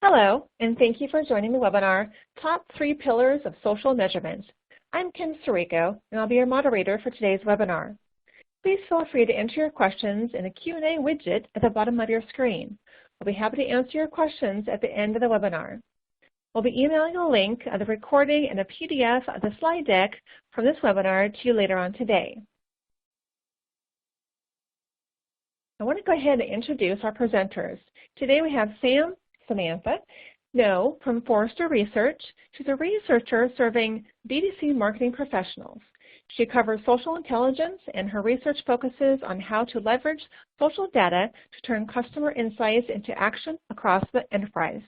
Hello, and thank you for joining the webinar, Top 3 Pillars of Social Measurement. I'm Kim Sirico, and I'll be your moderator for today's webinar. Please feel free to enter your questions in the Q&A widget at the bottom of your screen. We'll be happy to answer your questions at the end of the webinar. We'll be emailing a link of the recording and a PDF of the slide deck from this webinar to you later on today. I want to go ahead and introduce our presenters. Today we have Samantha Ngo from Forrester Research. She's a researcher serving B2C marketing professionals. She covers social intelligence, and her research focuses on how to leverage social data to turn customer insights into action across the enterprise.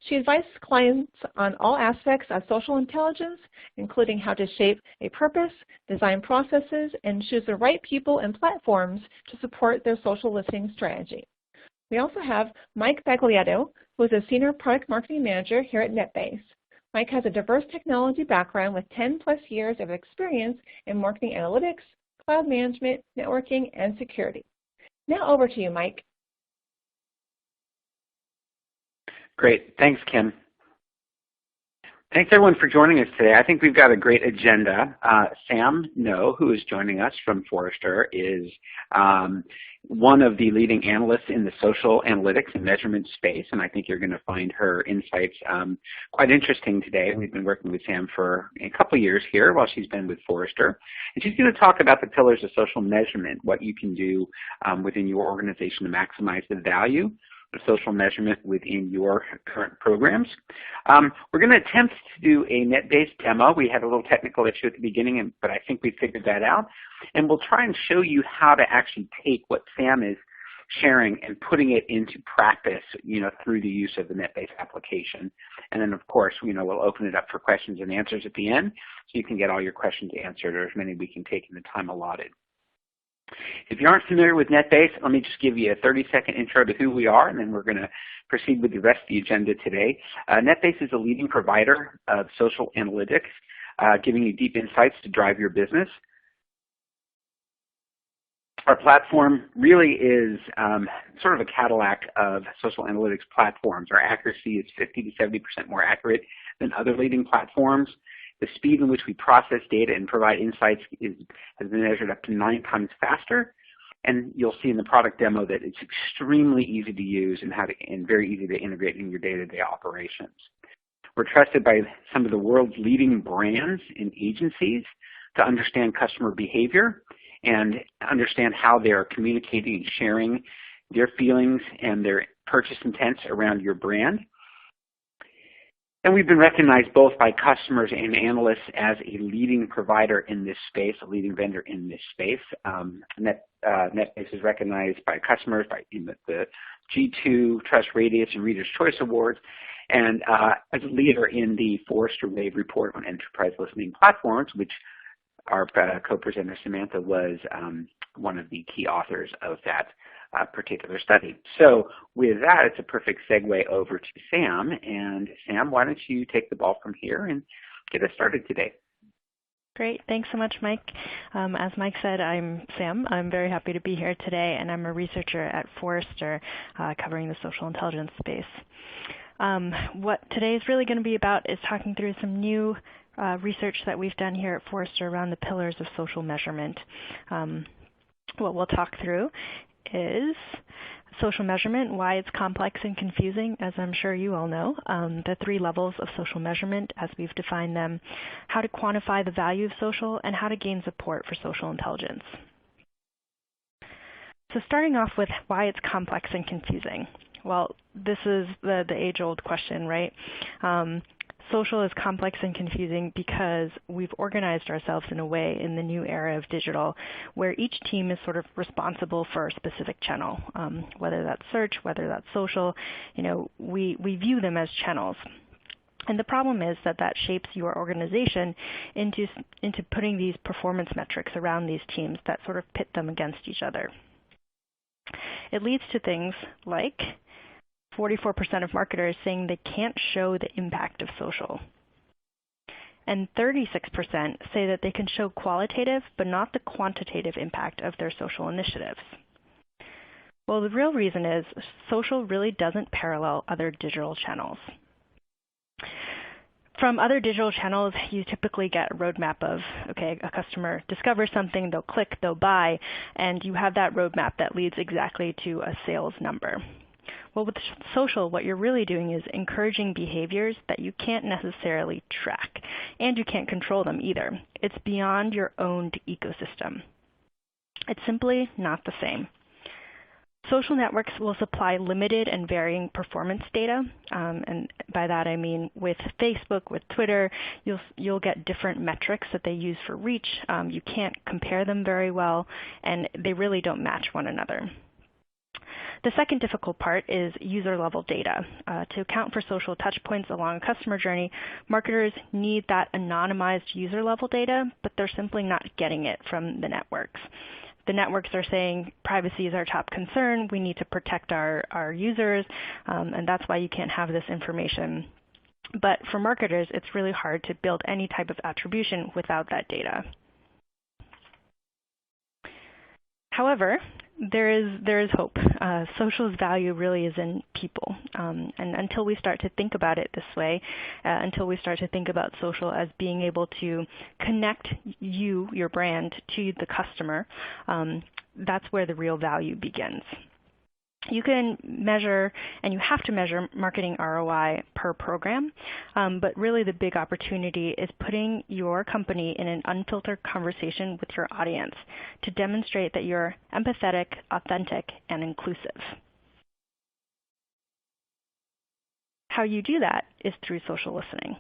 She advises clients on all aspects of social intelligence, including how to shape a purpose, design processes, and choose the right people and platforms to support their social listening strategy. We also have Mike Baglietto, who is a Senior Product Marketing Manager here at NetBase. Mike has a diverse technology background with 10+ years of experience in marketing analytics, cloud management, networking, and security. Now over to you, Mike. Great. Thanks, Kim. Thanks, everyone, for joining us today. I think we've got a great agenda. Sam Ngo, who is joining us from Forrester, is one of the leading analysts in the social analytics and measurement space, and I think you're going to find her insights quite interesting today. We've been working with Sam for a couple years here while she's been with Forrester, and she's going to talk about the pillars of social measurement, what you can do within your organization to maximize the value of social measurement within your current programs. We're going to attempt to do a NetBase demo. We had a little technical issue at the beginning, but I think we figured that out. And we'll try and show you how to actually take what Sam is sharing and putting it into practice, through the use of the NetBase application. And then, of course, we'll open it up for questions and answers at the end, so you can get all your questions answered, or as many we can take in the time allotted. If you aren't familiar with NetBase, let me just give you a 30-second intro to who we are, and then we're going to proceed with the rest of the agenda today. NetBase is a leading provider of social analytics, giving you deep insights to drive your business. Our platform really is sort of a Cadillac of social analytics platforms. Our accuracy is 50 to 70% more accurate than other leading platforms. The speed in which we process data and provide insights has been measured up to 9 times faster. And you'll see in the product demo that it's extremely easy to use and very easy to integrate in your day-to-day operations. We're trusted by some of the world's leading brands and agencies to understand customer behavior and understand how they're communicating and sharing their feelings and their purchase intents around your brand. And we've been recognized both by customers and analysts as a leading provider in this space, a leading vendor in this space. NetBase is recognized by customers in the G2, Trust Radius, and Reader's Choice Awards, and as a leader in the Forrester Wave report on enterprise listening platforms, which our co-presenter Samantha was one of the key authors of that particular study. So with that, it's a perfect segue over to Sam. And Sam, why don't you take the ball from here and get us started today? Great. Thanks so much, Mike. As Mike said, I'm Sam. I'm very happy to be here today, and I'm a researcher at Forrester covering the social intelligence space. What today is really going to be about is talking through some new research that we've done here at Forrester around the pillars of social measurement. What we'll talk through is social measurement, why it's complex and confusing, as I'm sure you all know, the 3 levels of social measurement as we've defined them, how to quantify the value of social, and how to gain support for social intelligence. So starting off with why it's complex and confusing. Well, this is the age-old question, right? Social is complex and confusing because we've organized ourselves in a way in the new era of digital where each team is sort of responsible for a specific channel, whether that's search, whether that's social. We view them as channels. And the problem is that shapes your organization into putting these performance metrics around these teams that sort of pit them against each other. It leads to things like 44% of marketers saying they can't show the impact of social. And 36% say that they can show qualitative but not the quantitative impact of their social initiatives. Well, the real reason is social really doesn't parallel other digital channels. From other digital channels, you typically get a roadmap of, okay, a customer discovers something, they'll click, they'll buy, and you have that roadmap that leads exactly to a sales number. Well, with social, what you're really doing is encouraging behaviors that you can't necessarily track, and you can't control them either. It's beyond your owned ecosystem. It's simply not the same. Social networks will supply limited and varying performance data, and by that I mean with Facebook, with Twitter, you'll get different metrics that they use for reach. You can't compare them very well, and they really don't match one another. The second difficult part is user-level data. To account for social touchpoints along a customer journey, marketers need that anonymized user-level data, but they're simply not getting it from the networks. The networks are saying privacy is our top concern, we need to protect our users, and that's why you can't have this information. But for marketers, it's really hard to build any type of attribution without that data. However, there is hope. Social's value really is in people. And until we start to think about it this way, until we start to think about social as being able to connect your brand, to the customer, that's where the real value begins. You can measure, and you have to measure, marketing ROI per program, but really the big opportunity is putting your company in an unfiltered conversation with your audience to demonstrate that you're empathetic, authentic, and inclusive. How you do that is through social listening.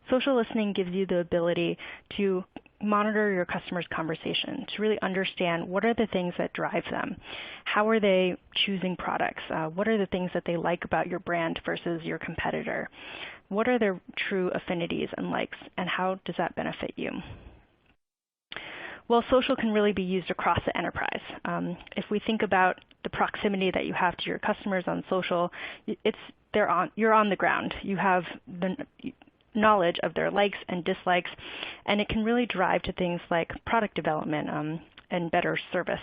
Social listening gives you the ability to monitor your customers' conversation, to really understand what are the things that drive them. How are they choosing products? What are the things that they like about your brand versus your competitor? What are their true affinities and likes, and how does that benefit you? Well, social can really be used across the enterprise. If we think about the proximity that you have to your customers on social, you're on the ground. You have the knowledge of their likes and dislikes, and it can really drive to things like product development and better service.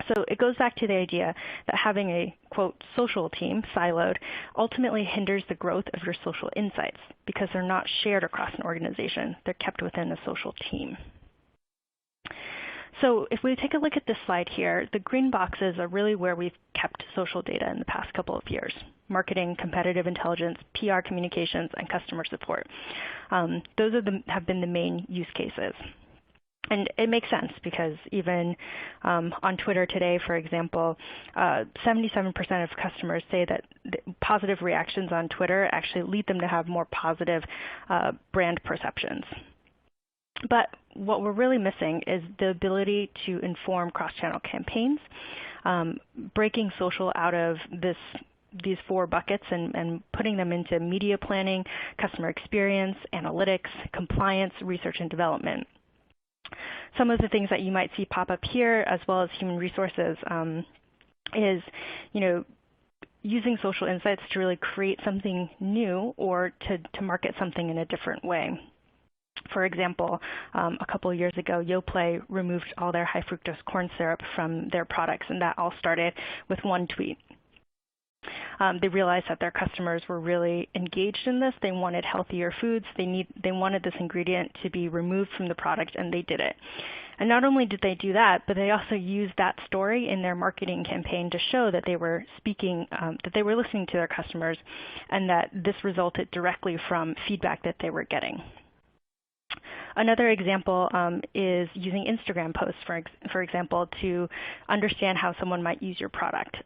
So it goes back to the idea that having a, quote, social team, siloed, ultimately hinders the growth of your social insights because they're not shared across an organization. They're kept within a social team. So if we take a look at this slide here, the green boxes are really where we've kept social data in the past couple of years: marketing, competitive intelligence, PR communications, and customer support. Those have been the main use cases. And it makes sense because even on Twitter today, for example, 77% of customers say that positive reactions on Twitter actually lead them to have more positive brand perceptions. But what we're really missing is the ability to inform cross-channel campaigns, breaking social out of these four buckets and putting them into media planning, customer experience, analytics, compliance, research, and development. Some of the things that you might see pop up here, as well as human resources, is using social insights to really create something new or to market something in a different way. For example, a couple of years ago, Yoplait removed all their high fructose corn syrup from their products, and that all started with one tweet. They realized that their customers were really engaged in this. They wanted healthier foods. They wanted this ingredient to be removed from the product, and they did it. And not only did they do that, but they also used that story in their marketing campaign to show that they were speaking, that they were listening to their customers, and that this resulted directly from feedback that they were getting. Another example is using Instagram posts, for example, to understand how someone might use your product.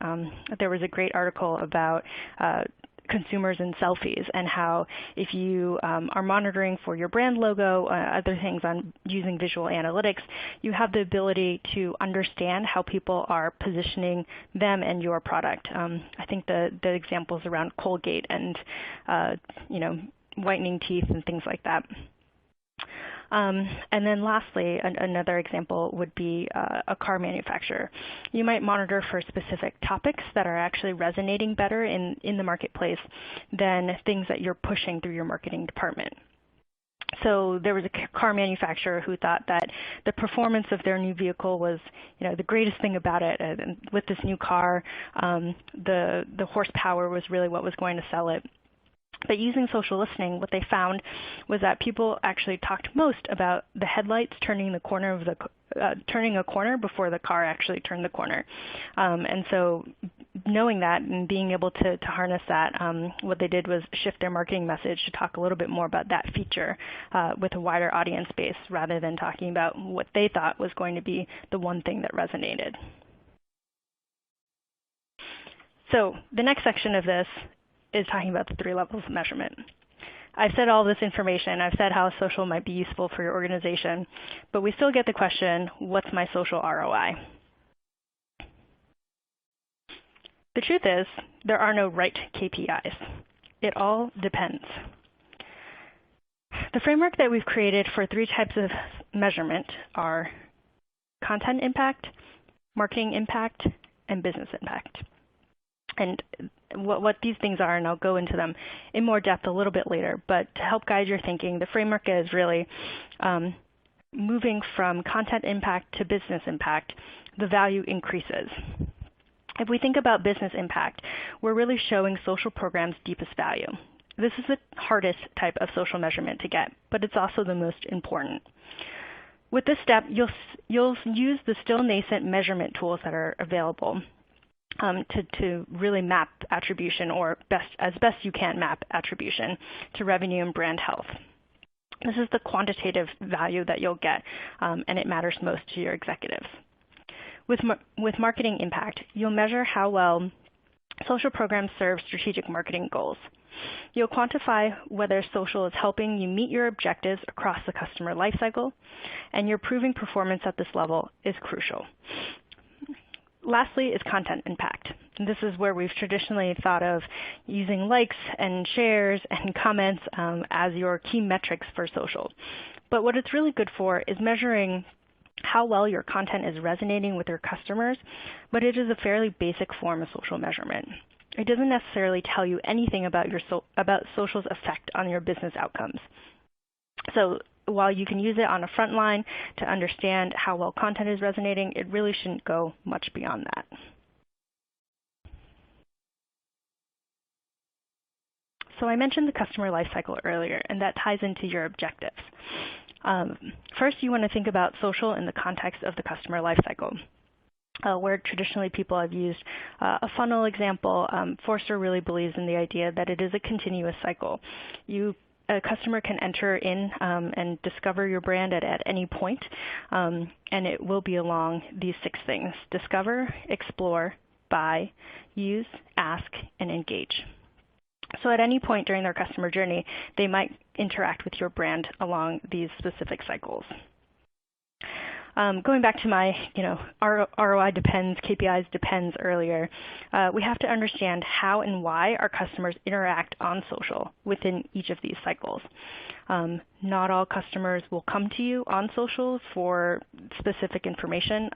There was a great article about consumers and selfies and how if you are monitoring for your brand logo, other things on using visual analytics, you have the ability to understand how people are positioning them and your product. I think the examples around Colgate and whitening teeth and things like that. And then lastly, another example would be a car manufacturer. You might monitor for specific topics that are actually resonating better in the marketplace than things that you're pushing through your marketing department. So there was a car manufacturer who thought that the performance of their new vehicle was, the greatest thing about it. And with this new car, the horsepower was really what was going to sell it. But using social listening, what they found was that people actually talked most about the headlights turning a corner before the car actually turned the corner. And so knowing that and being able to harness that, what they did was shift their marketing message to talk a little bit more about that feature with a wider audience base rather than talking about what they thought was going to be the one thing that resonated. So the next section of this is talking about the 3 levels of measurement. I've said all this information. I've said how social might be useful for your organization, but we still get the question, what's my social ROI? The truth is, there are no right KPIs. It all depends. The framework that we've created for 3 types of measurement are content impact, marketing impact, and business impact. And what these things are, and I'll go into them in more depth a little bit later, but to help guide your thinking, the framework is really moving from content impact to business impact, the value increases. If we think about business impact, we're really showing social programs' deepest value. This is the hardest type of social measurement to get, but it's also the most important. With this step, you'll use the still nascent measurement tools that are available to really map attribution, or as best you can map attribution to revenue and brand health. This is the quantitative value that you'll get, and it matters most to your executives. With marketing impact, you'll measure how well social programs serve strategic marketing goals. You'll quantify whether social is helping you meet your objectives across the customer lifecycle, and your proving performance at this level is crucial. Lastly is content impact. This is where we've traditionally thought of using likes and shares and comments as your key metrics for social. But what it's really good for is measuring how well your content is resonating with your customers, but it is a fairly basic form of social measurement. It doesn't necessarily tell you anything about social's effect on your business outcomes. So while you can use it on a front line to understand how well content is resonating, it really shouldn't go much beyond that. So I mentioned the customer lifecycle earlier, and that ties into your objectives. First, you want to think about social in the context of the customer lifecycle. Where traditionally people have used a funnel example, Forrester really believes in the idea that it is a continuous cycle. A customer can enter in and discover your brand at any point, and it will be along these 6 things: discover, explore, buy, use, ask, and engage. So at any point during their customer journey, they might interact with your brand along these specific cycles. Going back to my, ROI depends, KPIs depends earlier, we have to understand how and why our customers interact on social within each of these cycles. Not all customers will come to you on social for specific information,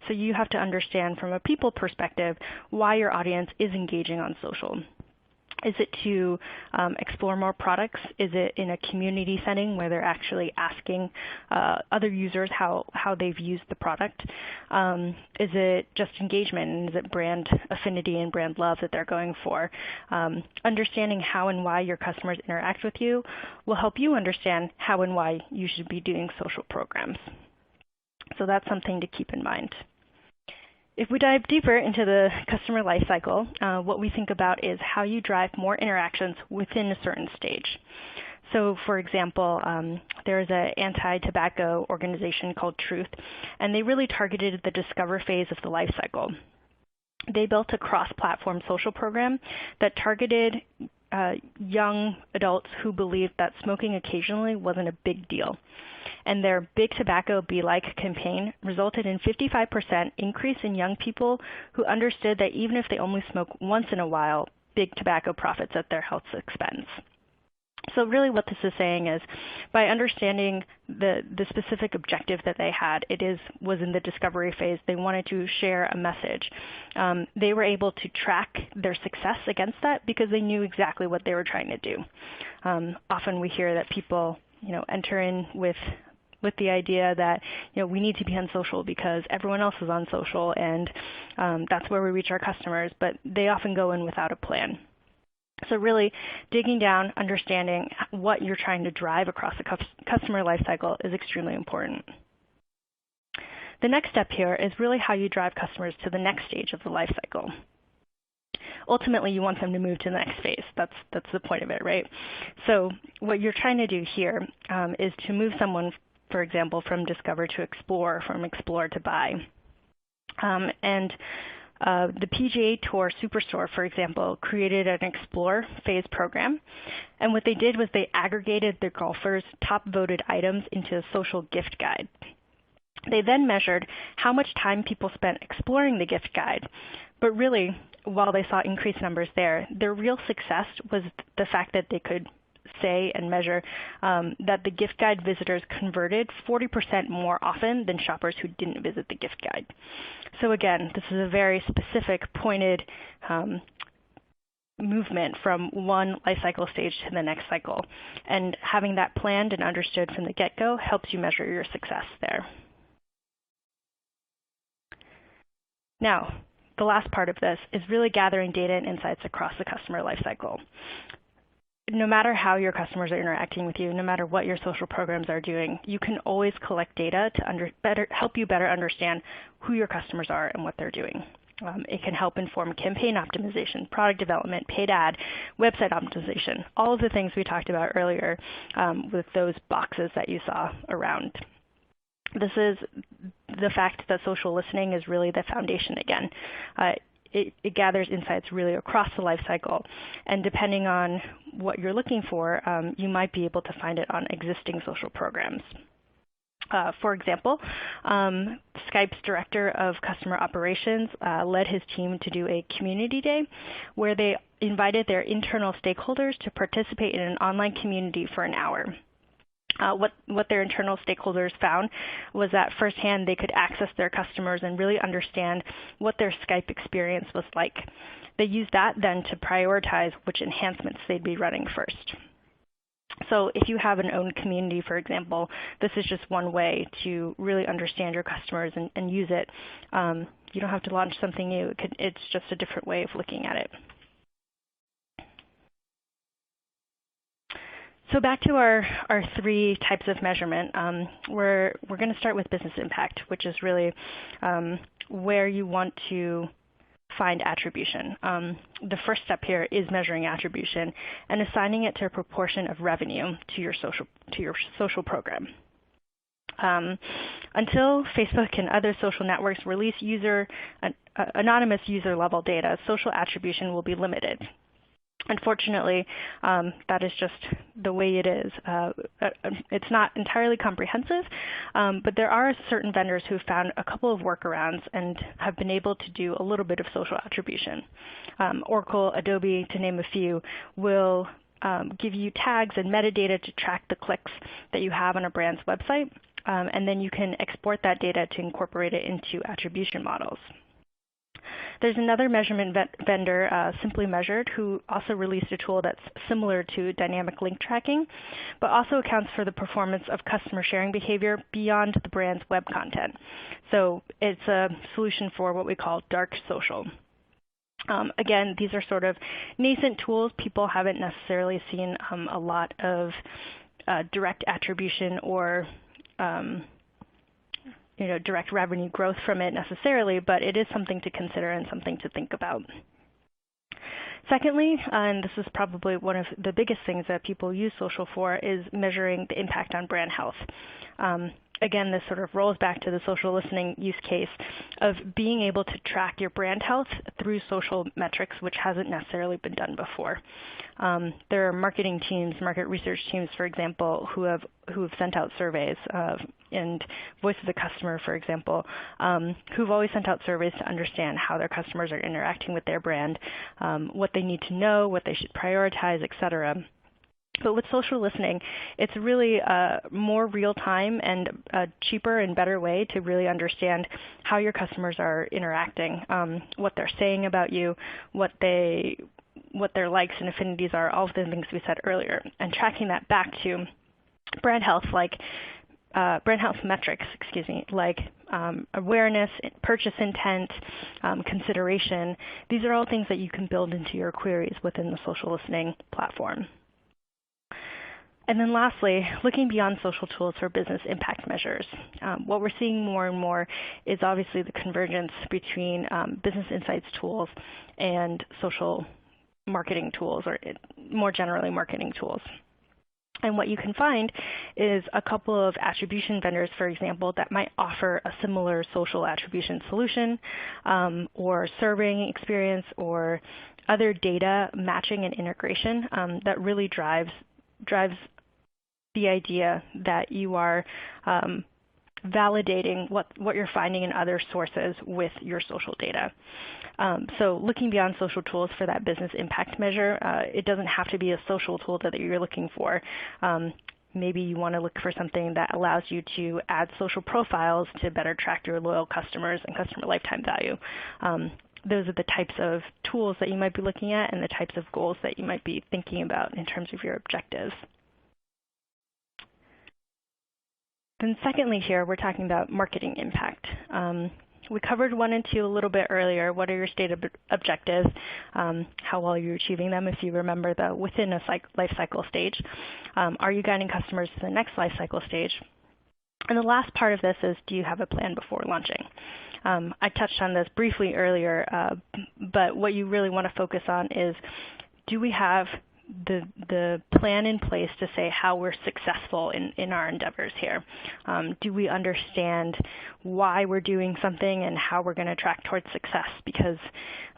so you have to understand from a people perspective why your audience is engaging on social. Is it to explore more products? Is it in a community setting where they're actually asking other users how they've used the product? Is it just engagement? And is it brand affinity and brand love that they're going for? Understanding how and why your customers interact with you will help you understand how and why you should be doing social programs. So that's something to keep in mind. If we dive deeper into the customer lifecycle, what we think about is how you drive more interactions within a certain stage. So for example, there's an anti-tobacco organization called Truth, and they really targeted the discover phase of the lifecycle. They built a cross-platform social program that targeted young adults who believed that smoking occasionally wasn't a big deal. And their Big Tobacco Be Like campaign resulted in 55% increase in young people who understood that even if they only smoke once in a while, big tobacco profits at their health's expense. So really what this is saying is by understanding the specific objective that they had, was in the discovery phase. They wanted to share a message. They were able to track their success against that because they knew exactly what they were trying to do. Often we hear that people enter in with the idea that we need to be on social because everyone else is on social, and that's where we reach our customers, but they often go in without a plan. So really digging down, understanding what you're trying to drive across the customer lifecycle is extremely important. The next step here is really how you drive customers to the next stage of the lifecycle. Ultimately, you want them to move to the next phase. That's the point of it, right? So what you're trying to do here is to move someone, for example, from discover to explore, from explore to buy. The PGA Tour Superstore, for example, created an explore phase program. And what they did was they aggregated their golfers' top voted items into a social gift guide. They then measured how much time people spent exploring the gift guide. But really, while they saw increased numbers there, their real success was the fact that they could say and measure that the gift guide visitors converted 40% more often than shoppers who didn't visit the gift guide. So again, this is a very specific, pointed movement from one life cycle stage to the next cycle. And having that planned and understood from the get-go helps you measure your success there. Now, the last part of this is really gathering data and insights across the customer lifecycle. No matter how your customers are interacting with you, no matter what your social programs are doing, you can always collect data to help you better understand who your customers are and what they're doing. It can help inform campaign optimization, product development, paid ad, website optimization, all of the things we talked about earlier with those boxes that you saw around. This is the fact that social listening is really the foundation again. It gathers insights really across the life cycle, and depending on what you're looking for, you might be able to find it on existing social programs. For example, Skype's director of customer operations led his team to do a community day where they invited their internal stakeholders to participate in an online community for an hour. What their internal stakeholders found was that firsthand they could access their customers and really understand what their Skype experience was like. They used that then to prioritize which enhancements they'd be running first. So if you have an own community, for example, this is just one way to really understand your customers and use it. You don't have to launch something new. It's just a different way of looking at it. So back to our three types of measurement, we're going to start with business impact, which is really where you want to find attribution. The first step here is measuring attribution and assigning it to a proportion of revenue to your social program. Until Facebook and other social networks release anonymous user level data, social attribution will be limited. Unfortunately, that is just the way it is. It's not entirely comprehensive, but there are certain vendors who have found a couple of workarounds and have been able to do a little bit of social attribution. Oracle, Adobe, to name a few, will give you tags and metadata to track the clicks that you have on a brand's website, and then you can export that data to incorporate it into attribution models. There's another measurement vendor, Simply Measured, who also released a tool that's similar to dynamic link tracking, but also accounts for the performance of customer sharing behavior beyond the brand's web content. So it's a solution for what we call dark social. Again, these are sort of nascent tools. People haven't necessarily seen a lot of direct attribution or direct revenue growth from it necessarily, but it is something to consider and something to think about. Secondly, and this is probably one of the biggest things that people use social for, is measuring the impact on brand health. Again, this sort of rolls back to the social listening use case of being able to track your brand health through social metrics, which hasn't necessarily been done before. There are marketing teams, market research teams, for example, who have sent out surveys, and Voice of the Customer, for example, who've always sent out surveys to understand how their customers are interacting with their brand, what they need to know, what they should prioritize, et cetera. But with social listening, it's really a more real-time and a cheaper and better way to really understand how your customers are interacting, what they're saying about you, what their likes and affinities are, all of the things we said earlier, and tracking that back to brand health metrics, like awareness, purchase intent, consideration. These are all things that you can build into your queries within the social listening platform. And then lastly, looking beyond social tools for business impact measures. What we're seeing more and more is obviously the convergence between business insights tools and social marketing tools, or more generally marketing tools. And what you can find is a couple of attribution vendors, for example, that might offer a similar social attribution solution or surveying experience or other data matching and integration that really drives the idea that you are validating what you're finding in other sources with your social data. So looking beyond social tools for that business impact measure, it doesn't have to be a social tool that you're looking for. Maybe you want to look for something that allows you to add social profiles to better track your loyal customers and customer lifetime value. Those are the types of tools that you might be looking at and the types of goals that you might be thinking about in terms of your objectives. Then secondly here, we're talking about marketing impact. We covered 1 and 2 a little bit earlier. What are your stated objectives? How well are you achieving them, if you remember, within a life cycle stage? Are you guiding customers to the next life cycle stage? And the last part of this is, do you have a plan before launching? I touched on this briefly earlier, but what you really want to focus on is, do we have the plan in place to say how we're successful in our endeavors here? Do we understand why we're doing something and how we're going to track towards success? Because,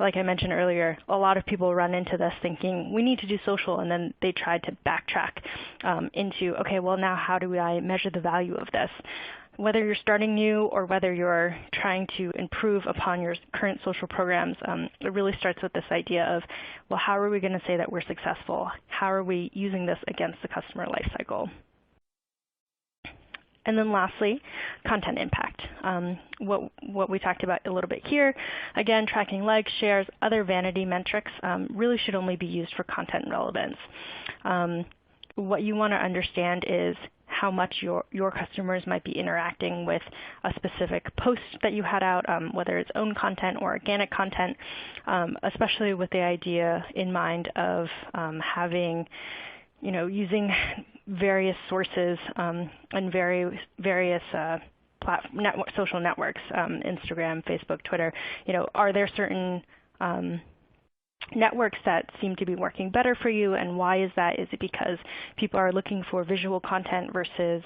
like I mentioned earlier, a lot of people run into this thinking, we need to do social, and then they try to backtrack into, okay, well now how do I measure the value of this? Whether you're starting new or whether you're trying to improve upon your current social programs, it really starts with this idea of, well, how are we going to say that we're successful? How are we using this against the customer life cycle? And then lastly, content impact. What we talked about a little bit here, again, tracking likes, shares, other vanity metrics really should only be used for content relevance. What you want to understand is how much your customers might be interacting with a specific post that you had out, whether it's own content or organic content, especially with the idea in mind of using various sources and various social networks, Instagram, Facebook, Twitter. Are there certain networks that seem to be working better for you, and why is that? Is it because people are looking for visual content versus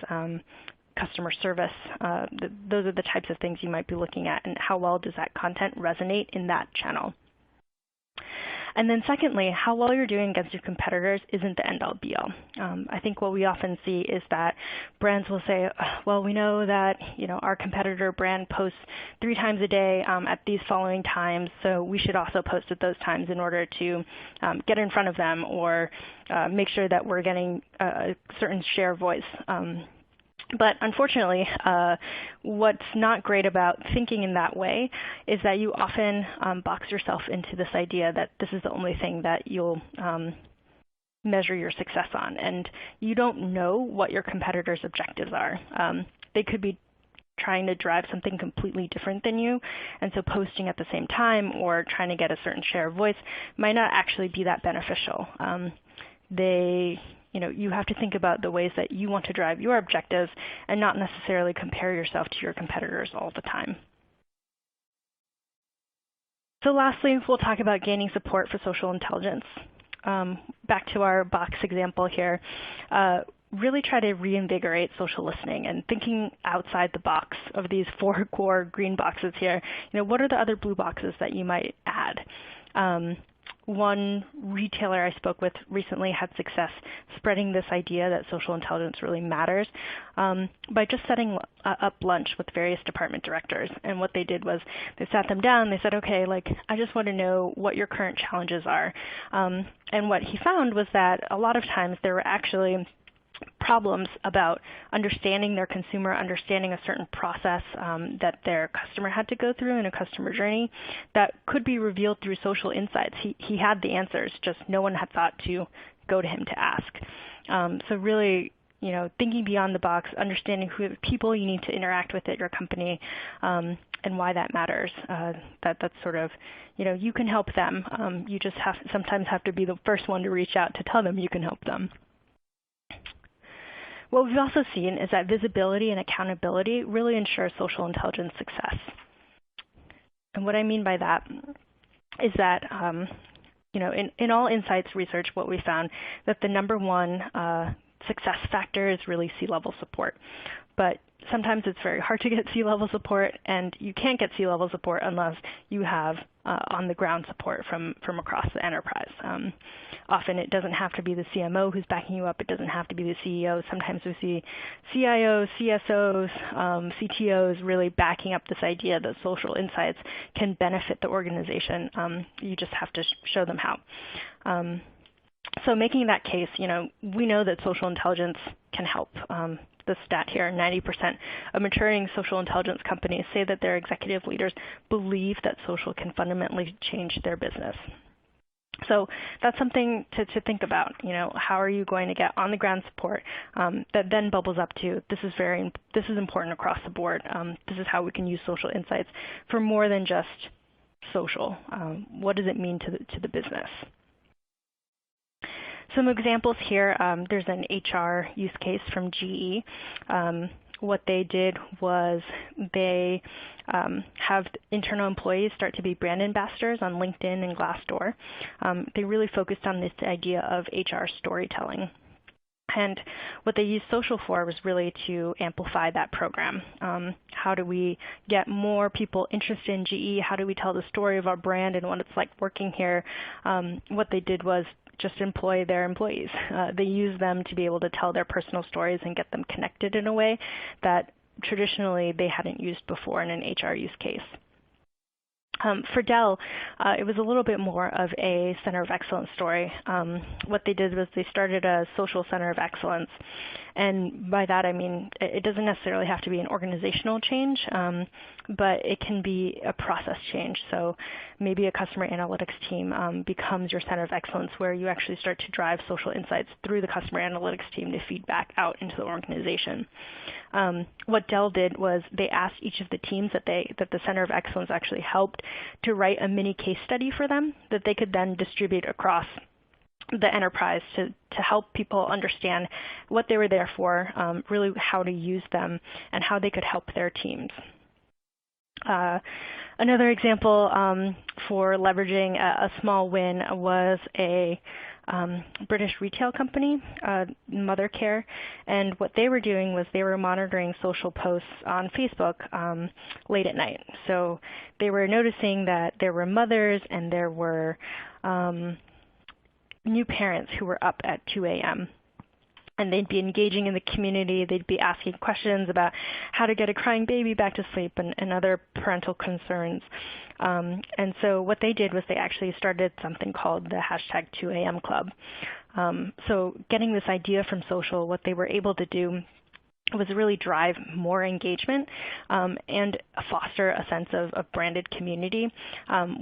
customer service? Those are the types of things you might be looking at, and how well does that content resonate in that channel? And then secondly, how well you're doing against your competitors isn't the end-all be-all. I think what we often see is that brands will say, well, we know that our competitor brand posts 3 times a day at these following times, so we should also post at those times in order to get in front of them or make sure that we're getting a certain share of voice. But unfortunately, what's not great about thinking in that way is that you often box yourself into this idea that this is the only thing that you'll measure your success on. And you don't know what your competitors' objectives are. They could be trying to drive something completely different than you, and so posting at the same time or trying to get a certain share of voice might not actually be that beneficial. You have to think about the ways that you want to drive your objectives and not necessarily compare yourself to your competitors all the time. So lastly, we'll talk about gaining support for social intelligence. Back to our box example here. Really try to reinvigorate social listening and thinking outside the box of these 4 core green boxes here. What are the other blue boxes that you might add? One retailer I spoke with recently had success spreading this idea that social intelligence really matters by just setting up lunch with various department directors. And what they did was they sat them down. They said, okay, I just want to know what your current challenges are. And what he found was that a lot of times there were actually problems about understanding their consumer, understanding a certain process that their customer had to go through in a customer journey that could be revealed through social insights. He had the answers, just no one had thought to go to him to ask. So really thinking beyond the box, understanding who the people you need to interact with at your company, and why that matters. That's sort of, you can help them. You just sometimes have to be the first one to reach out to tell them you can help them. What we've also seen is that visibility and accountability really ensure social intelligence success. And what I mean by that is that in all insights research, what we found that the number one success factor is really C-level support. But sometimes it's very hard to get C-level support, and you can't get C-level support unless you have on-the-ground support from across the enterprise. Often it doesn't have to be the CMO who's backing you up. It doesn't have to be the CEO. Sometimes we see CIOs, CSOs, CTOs really backing up this idea that social insights can benefit the organization. You just have to show them how. So making that case, we know that social intelligence can help. The stat here, 90% of maturing social intelligence companies say that their executive leaders believe that social can fundamentally change their business. So that's something to think about. How are you going to get on-the-ground support that then bubbles up to this is important across the board. This is how we can use social insights for more than just social. What does it mean to the business? Some examples here, there's an HR use case from GE. What they did was they have internal employees start to be brand ambassadors on LinkedIn and Glassdoor. They really focused on this idea of HR storytelling. And what they used social for was really to amplify that program. How do we get more people interested in GE? How do we tell the story of our brand and what it's like working here? What they did was just employ their employees. They use them to be able to tell their personal stories and get them connected in a way that traditionally they hadn't used before in an HR use case. For Dell, it was a little bit more of a center of excellence story. What they did was they started a social center of excellence. And by that I mean it doesn't necessarily have to be an organizational change, but it can be a process change. So maybe a customer analytics team becomes your center of excellence where you actually start to drive social insights through the customer analytics team to feed back out into the organization. What Dell did was they asked each of the teams that the Center of Excellence actually helped to write a mini case study for them that they could then distribute across the enterprise to help people understand what they were there for, really how to use them, and how they could help their teams. Another example for leveraging a small win was a British retail company, Mothercare, and what they were doing was they were monitoring social posts on Facebook late at night. So they were noticing that there were mothers and there were new parents who were up at 2 a.m. and they'd be engaging in the community. They'd be asking questions about how to get a crying baby back to sleep and other parental concerns. And so what they did was they actually started something called the hashtag 2am club. So getting this idea from social, what they were able to do was really drive more engagement and foster a sense of branded community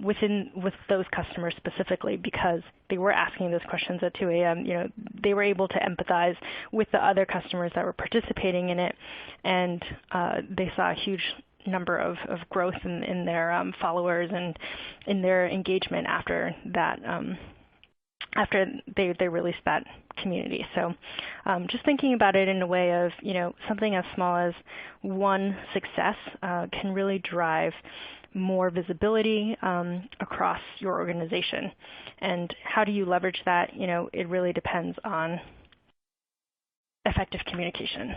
with those customers specifically, because they were asking those questions at 2 a.m. They were able to empathize with the other customers that were participating in it, and they saw a huge number of growth in their followers and in their engagement after that. After they released that community. So just thinking about it in a way of, something as small as one success can really drive more visibility across your organization. And how do you leverage that? It really depends on effective communication.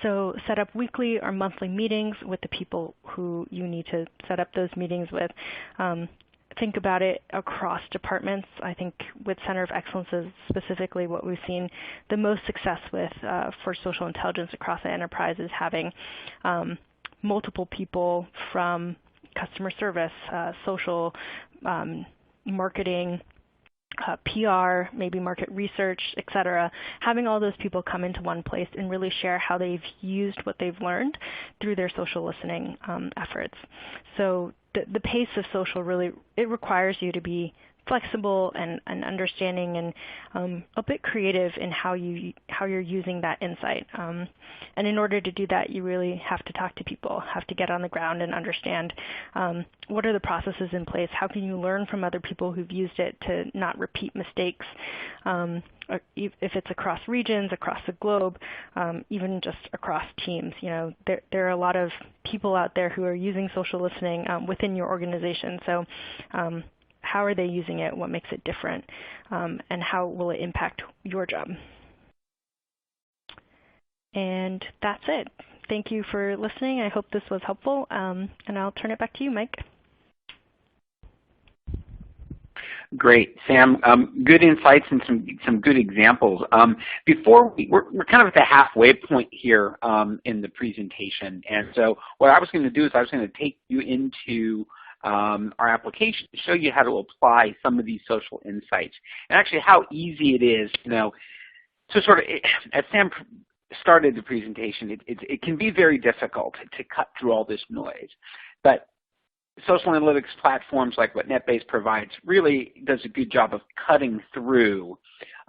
So set up weekly or monthly meetings with the people who you need to set up those meetings with. Think about it across departments. I think with Center of Excellence is specifically what we've seen the most success with for social intelligence across the enterprise is having multiple people from customer service, social, marketing, PR, maybe market research, et cetera, having all those people come into one place and really share how they've used what they've learned through their social listening efforts. So the pace of social really, it requires you to be flexible and understanding and a bit creative in how you're using that insight. And in order to do that, you really have to talk to people, have to get on the ground and understand what are the processes in place, how can you learn from other people who've used it to not repeat mistakes, or if it's across regions, across the globe, even just across teams. There are a lot of people out there who are using social listening within your organization. So how are they using it? What makes it different? And how will it impact your job? And that's it. Thank you for listening. I hope this was helpful. And I'll turn it back to you, Mike. Great, Sam. Good insights and some good examples. Before we're kind of at the halfway point here in the presentation, and so what I was going to do is I was going to take you into our application to show you how to apply some of these social insights, and actually how easy it is, to sort of, as Sam started the presentation, it can be very difficult to cut through all this noise, but social analytics platforms like what NetBase provides really does a good job of cutting through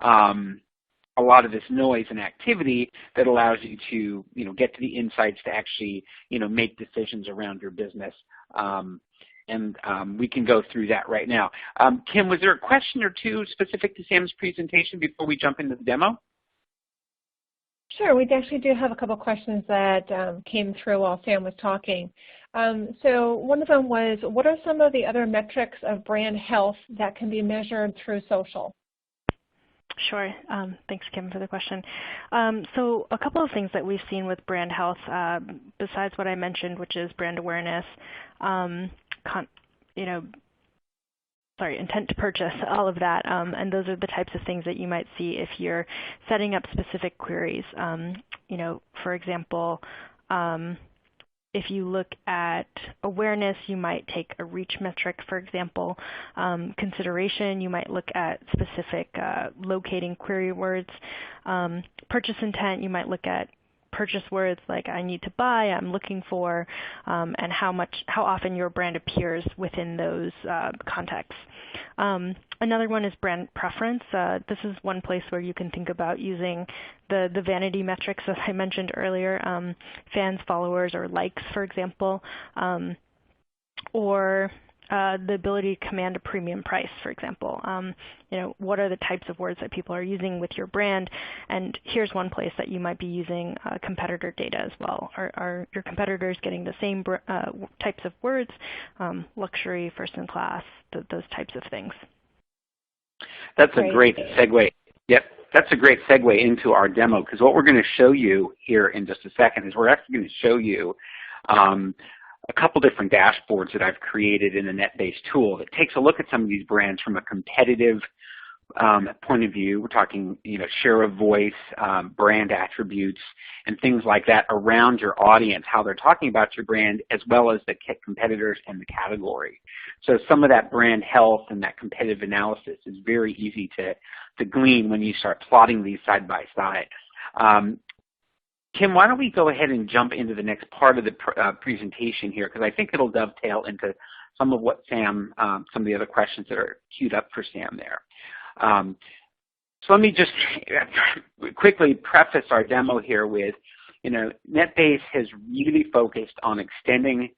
a lot of this noise and activity that allows you to, get to the insights to actually, make decisions around your business. And we can go through that right now. Kim, was there a question or two specific to Sam's presentation before we jump into the demo? Sure, we actually do have a couple questions that came through while Sam was talking. So one of them was, what are some of the other metrics of brand health that can be measured through social? Sure. Thanks, Kim, for the question. So a couple of things that we've seen with brand health, besides what I mentioned, which is brand awareness, intent to purchase, all of that, and those are the types of things that you might see if you're setting up specific queries. For example, if you look at awareness, you might take a reach metric, for example. Consideration, you might look at specific locating query words. Purchase intent, you might look at purchase words like I need to buy, I'm looking for, and how often your brand appears within those contexts. Another one is brand preference. This is one place where you can think about using the vanity metrics, as I mentioned earlier, fans, followers, or likes, for example, or the ability to command a premium price, for example. What are the types of words that people are using with your brand? And here's one place that you might be using competitor data as well. Are your competitors getting the same types of words, luxury, first in class, those types of things? That's a great segue. Yep, that's a great segue into our demo, because what we're going to show you here in just a second is we're actually going to show you a couple different dashboards that I've created in the NetBase tool that takes a look at some of these brands from a competitive point of view. We're talking, share of voice, brand attributes, and things like that around your audience, how they're talking about your brand, as well as the competitors and the category. So some of that brand health and that competitive analysis is very easy to glean when you start plotting these side by side. Kim, why don't we go ahead and jump into the next part of the presentation here, because I think it'll dovetail into some of what Sam, some of the other questions that are queued up for Sam there. So let me just quickly preface our demo here with, NetBase has really focused on extending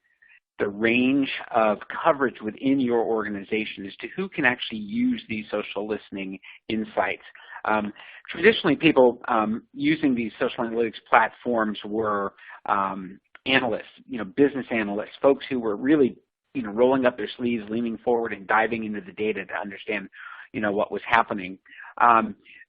the range of coverage within your organization as to who can actually use these social listening insights. Traditionally, people using these social analytics platforms were analysts, business analysts, folks who were really, rolling up their sleeves, leaning forward, and diving into the data to understand, what was happening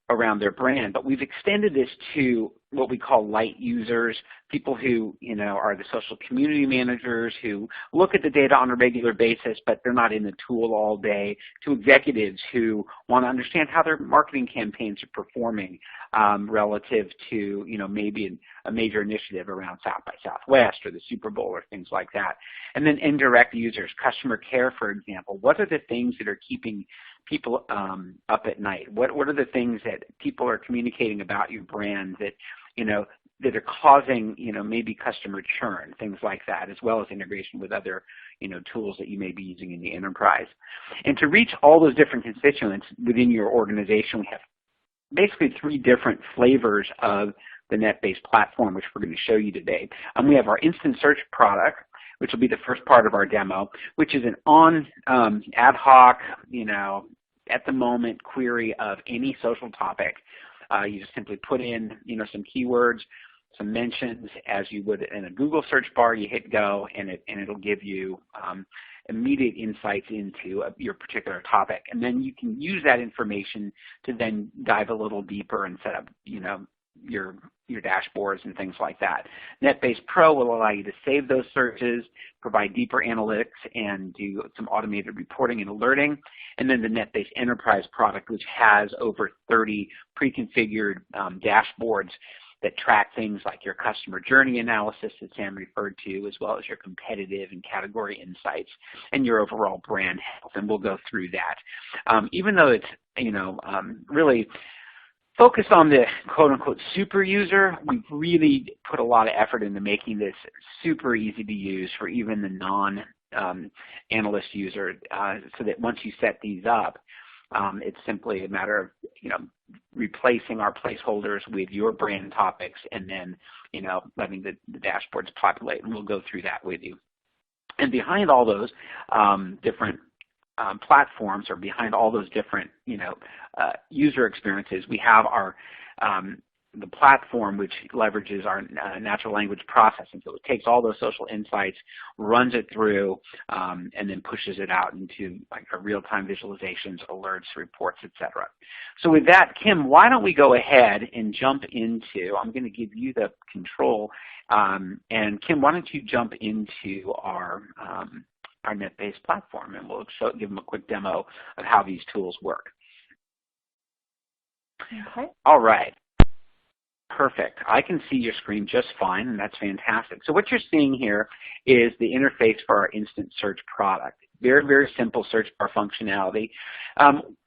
around their brand. But we've extended this to what we call light users, people who, are the social community managers who look at the data on a regular basis, but they're not in the tool all day, to executives who want to understand how their marketing campaigns are performing relative to, maybe a major initiative around South by Southwest or the Super Bowl or things like that. And then indirect users, customer care, for example. What are the things that are keeping people up at night? What are the things that people are communicating about your brand that, that are causing, maybe customer churn, things like that, as well as integration with other, tools that you may be using in the enterprise. And to reach all those different constituents within your organization, we have basically 3 different flavors of the NetBase platform, which we're going to show you today. We have our instant search product, which will be the first part of our demo, which is an ad hoc, at the moment query of any social topic. You just simply put in, some keywords, some mentions as you would in a Google search bar. You hit go, and it'll give you immediate insights into your particular topic. And then you can use that information to then dive a little deeper and set up, your dashboards and things like that. NetBase Pro will allow you to save those searches, provide deeper analytics, and do some automated reporting and alerting. And then the NetBase Enterprise product, which has over 30 pre-configured dashboards that track things like your customer journey analysis that Sam referred to, as well as your competitive and category insights and your overall brand health. And we'll go through that. Even though it's, really focused on the quote-unquote super user, we've really put a lot of effort into making this super easy to use for even the non-analyst user, so that once you set these up, it's simply a matter of, replacing our placeholders with your brand topics and then, letting the dashboards populate, and we'll go through that with you. And behind all those different platforms, or behind all those different, user experiences, we have our the platform which leverages our natural language processing. So it takes all those social insights, runs it through, and then pushes it out into like a real-time visualizations, alerts, reports, etc. So with that, Kim, why don't we go ahead and jump into, I'm going to give you the control, and Kim, why don't you jump into our NetBase platform, and we'll give them a quick demo of how these tools work. Okay. All right. Perfect. I can see your screen just fine, and that's fantastic. So what you're seeing here is the interface for our instant search product. Very, very simple search bar functionality.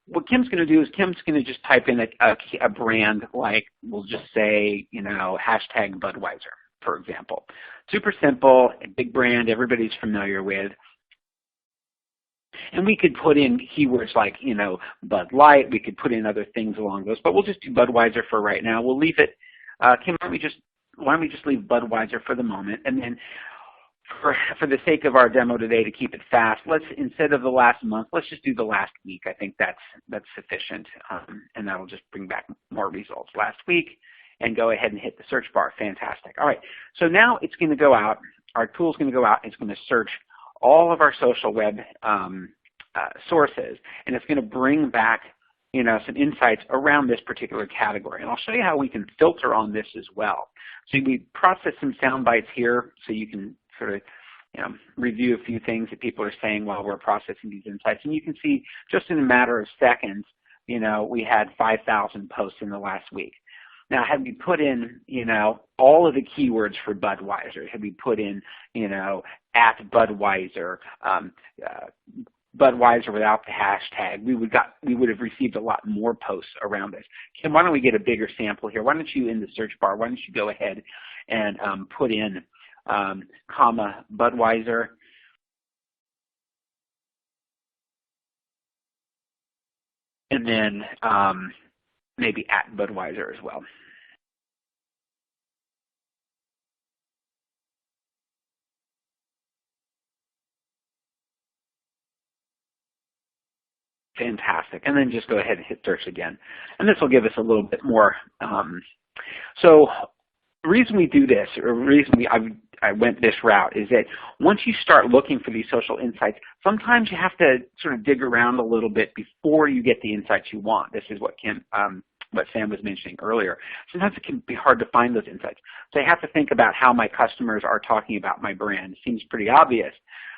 What Kim's going to do is Kim's going to just type in a brand like, we'll just say, hashtag Budweiser, for example. Super simple, a big brand everybody's familiar with. And we could put in keywords like, Bud Light. We could put in other things along those, but we'll just do Budweiser for right now. We'll leave it. Kim, why don't we just leave Budweiser for the moment, and then for the sake of our demo today, to keep it fast, let's, instead of the last month, let's just do the last week. I think that's sufficient, and that'll just bring back more results. Last week, and go ahead and hit the search bar. Fantastic. All right. So now it's going to go out. Our tool's going to go out. And it's going to search all of our social web sources, and it's going to bring back some insights around this particular category. And I'll show you how we can filter on this as well. So we process some sound bites here, so you can sort of review a few things that people are saying while we're processing these insights. And you can see just in a matter of seconds, we had 5,000 posts in the last week. Now, had we put in, all of the keywords for Budweiser, had we put in, at Budweiser, Budweiser without the hashtag, we would have received a lot more posts around this. Kim, why don't we get a bigger sample here? Why don't you, in the search bar, why don't you go ahead and put in, comma, Budweiser, and then maybe at Budweiser as well. Fantastic. And then just go ahead and hit search again. And this will give us a little bit more. So the reason we do this, or the reason I went this route, is that once you start looking for these social insights, sometimes you have to sort of dig around a little bit before you get the insights you want. This is what what Sam was mentioning earlier. Sometimes it can be hard to find those insights. So I have to think about how my customers are talking about my brand. It seems pretty obvious.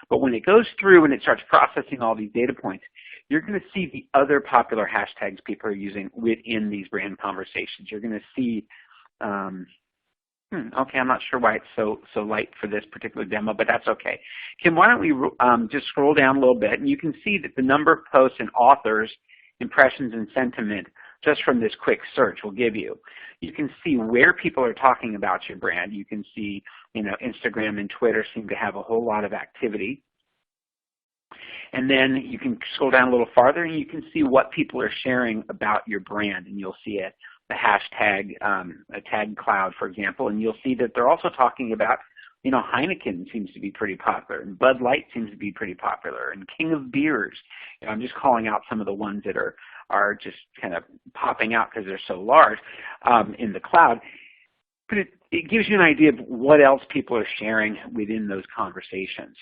But when it goes through and it starts processing all these data points, you're going to see the other popular hashtags people are using within these brand conversations. You're going to see, okay, I'm not sure why it's so light for this particular demo, but that's okay. Kim, why don't we just scroll down a little bit, and you can see that the number of posts and authors, impressions, and sentiment just from this quick search will give you. You can see where people are talking about your brand. You can see, Instagram and Twitter seem to have a whole lot of activity. And then you can scroll down a little farther and you can see what people are sharing about your brand, and you'll see the hashtag, a tag cloud, for example, and you'll see that they're also talking about, Heineken seems to be pretty popular, and Bud Light seems to be pretty popular, and King of Beers. I'm just calling out some of the ones that are just kind of popping out because they're so large in the cloud. But it gives you an idea of what else people are sharing within those conversations.